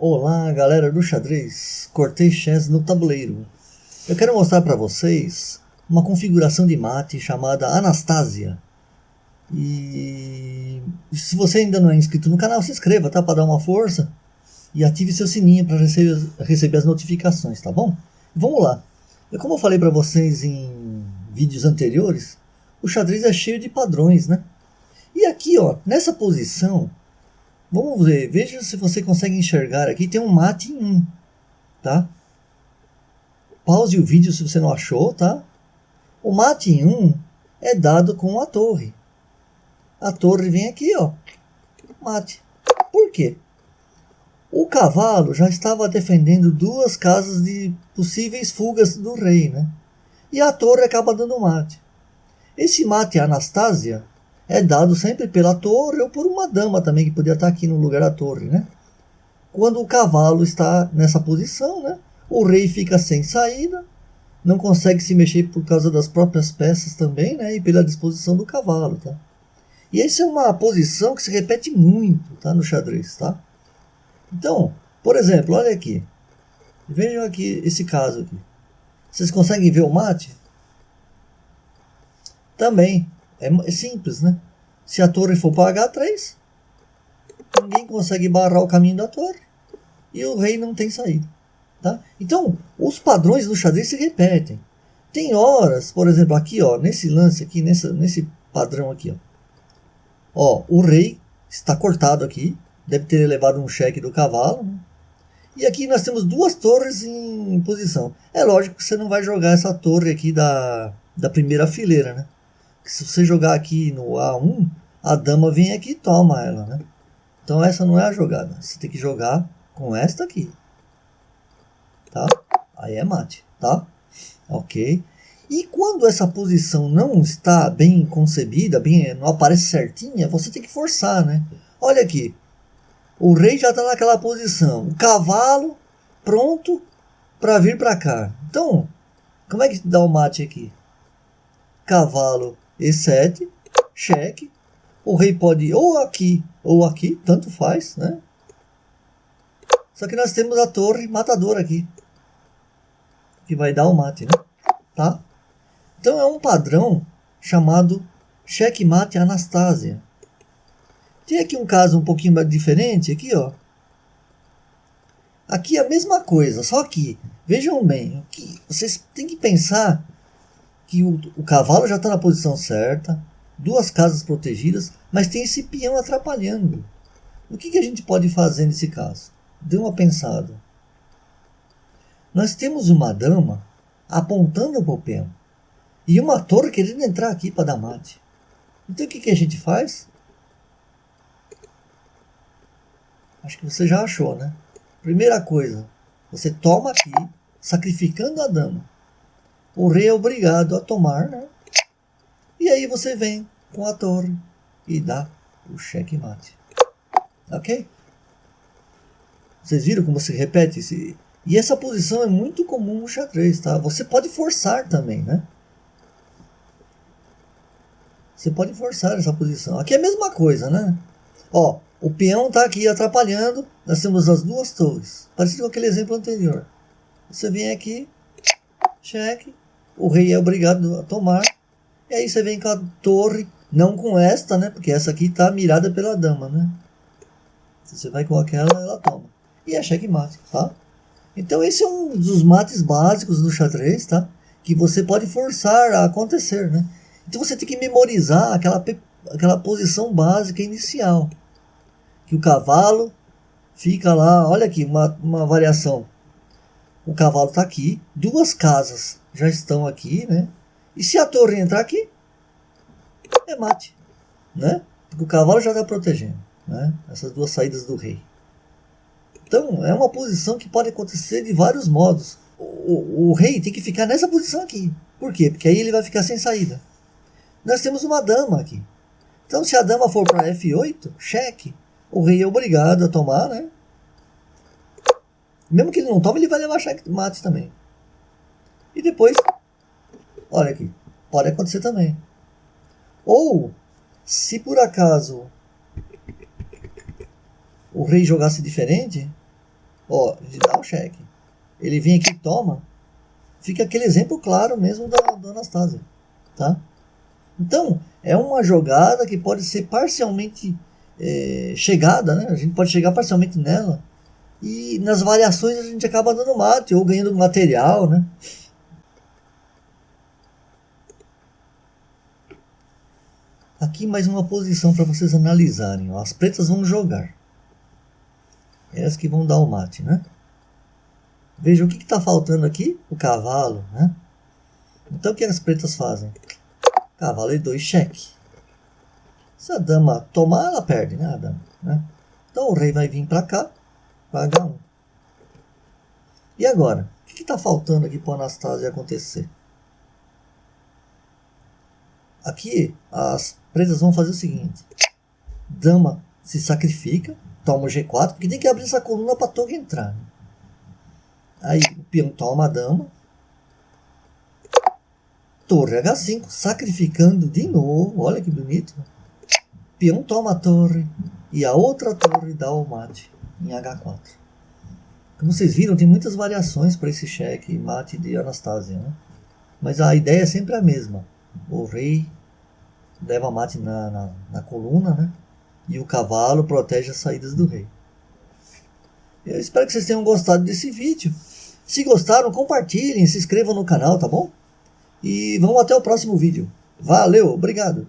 Olá, galera do xadrez, cortei chess no tabuleiro. Eu quero mostrar para vocês uma configuração de mate chamada Anastasia. E se você ainda não é inscrito no canal, se inscreva, tá? Para dar uma força. E ative seu sininho para receber as notificações, tá bom? Vamos lá. Como eu falei para vocês em vídeos anteriores, o xadrez é cheio de padrões, né? E aqui, ó, nessa posição, vamos ver, veja se você consegue enxergar aqui, tem um mate em 1, tá? Pause o vídeo se você não achou, tá? O mate em 1 é dado com a torre. A torre vem aqui, ó, mate. Por quê? O cavalo já estava defendendo duas casas de possíveis fugas do rei, né? E a torre acaba dando mate. Esse mate Anastasia é dado sempre pela torre ou por uma dama também, que podia estar aqui no lugar da torre, né? Quando o cavalo está nessa posição, né? O rei fica sem saída, não consegue se mexer por causa das próprias peças também, né? E pela disposição do cavalo, tá? E essa é uma posição que se repete muito, tá? No xadrez, tá? Então, por exemplo, olha aqui. Vejam aqui esse caso aqui. Vocês conseguem ver o mate? Também é simples, né? Se a torre for para H3, ninguém consegue barrar o caminho da torre e o rei não tem saída, tá? Então, os padrões do xadrez se repetem. Tem horas, por exemplo, aqui, ó, nesse lance aqui, nesse padrão aqui, ó, o rei está cortado aqui, deve ter levado um cheque do cavalo, né? E aqui nós temos duas torres em posição. É lógico que você não vai jogar essa torre aqui da primeira fileira, né? Se você jogar aqui no A1, a dama vem aqui e toma ela, né? Então essa não é a jogada. Você tem que jogar com esta aqui, tá? Aí é mate, tá? Ok. E quando essa posição não está bem concebida, não aparece certinha, você tem que forçar, né? Olha aqui. O rei já está naquela posição. O cavalo pronto para vir para cá. Então, como é que dá o mate aqui? Cavalo E7, cheque. O rei pode ir ou aqui, tanto faz, né? Só que nós temos a torre matadora aqui, que vai dar o mate, né? Tá? Então é um padrão chamado checkmate Anastasia. Tem aqui um caso um pouquinho mais diferente, aqui, ó. Aqui é a mesma coisa, só que, vejam bem, vocês têm que pensar que o cavalo já está na posição certa, duas casas protegidas, mas tem esse peão atrapalhando. O que a gente pode fazer nesse caso? Dê uma pensada. Nós temos uma dama apontando para o peão e uma torre querendo entrar aqui para dar mate. Então o que a gente faz? Acho que você já achou, né? Primeira coisa, você toma aqui, sacrificando a dama. O rei é obrigado a tomar, né? E aí você vem com a torre e dá o checkmate. Ok? Vocês viram como se repete esse... E essa posição é muito comum no xadrez, tá? Você pode forçar também, né? Você pode forçar essa posição. Aqui é a mesma coisa, né? Ó, o peão está aqui atrapalhando. Nós temos as duas torres. Parecido com aquele exemplo anterior. Você vem aqui, cheque. O rei é obrigado a tomar. E aí você vem com a torre. Não com esta, né? Porque essa aqui está mirada pela dama, né? Se você vai com aquela, ela toma. E é checkmate, tá? Então esse é um dos mates básicos do xadrez, tá? Que você pode forçar a acontecer, né? Então você tem que memorizar aquela posição básica inicial. Que o cavalo fica lá, olha aqui, uma variação. O cavalo está aqui, duas casas já estão aqui, né? E se a torre entrar aqui, é mate, né? Porque o cavalo já está protegendo, né? Essas duas saídas do rei. Então, é uma posição que pode acontecer de vários modos. O rei tem que ficar nessa posição aqui. Por quê? Porque aí ele vai ficar sem saída. Nós temos uma dama aqui. Então, se a dama for para F8, cheque. O rei é obrigado a tomar, né? Mesmo que ele não tome, ele vai levar checkmate também. E depois, olha aqui, pode acontecer também. Ou, se por acaso o rei jogasse diferente, Ó, ele dá o cheque. Ele vem aqui e toma. Fica aquele exemplo claro mesmo da Anastasia, tá? Então, é uma jogada que pode ser parcialmente chegada, né? A gente pode chegar parcialmente nela. E nas variações a gente acaba dando mate ou ganhando material, né? Aqui mais uma posição para vocês analisarem. Ó. As pretas vão jogar. Elas que vão dar o mate, né? Veja o que está faltando aqui. O cavalo, né? Então o que as pretas fazem? Cavalo e 2, cheque. Se a dama tomar, ela perde, né? A dama, né? Então o rei vai vir para cá, para H1. E agora? O que está faltando aqui para a Anastasia acontecer? Aqui as pretas vão fazer o seguinte. Dama se sacrifica, toma o G4, porque tem que abrir essa coluna para a torre entrar. Né? Aí o peão toma a dama. Torre H5, sacrificando de novo. Olha que bonito. Peão toma a torre. E a outra torre dá o mate em H4. Como vocês viram, tem muitas variações para esse cheque e mate de Anastasia. Né? Mas a ideia é sempre a mesma. O rei leva mate na coluna, né? E o cavalo protege as saídas do rei. Eu espero que vocês tenham gostado desse vídeo. Se gostaram, compartilhem, se inscrevam no canal, tá bom? E vamos até o próximo vídeo. Valeu, obrigado!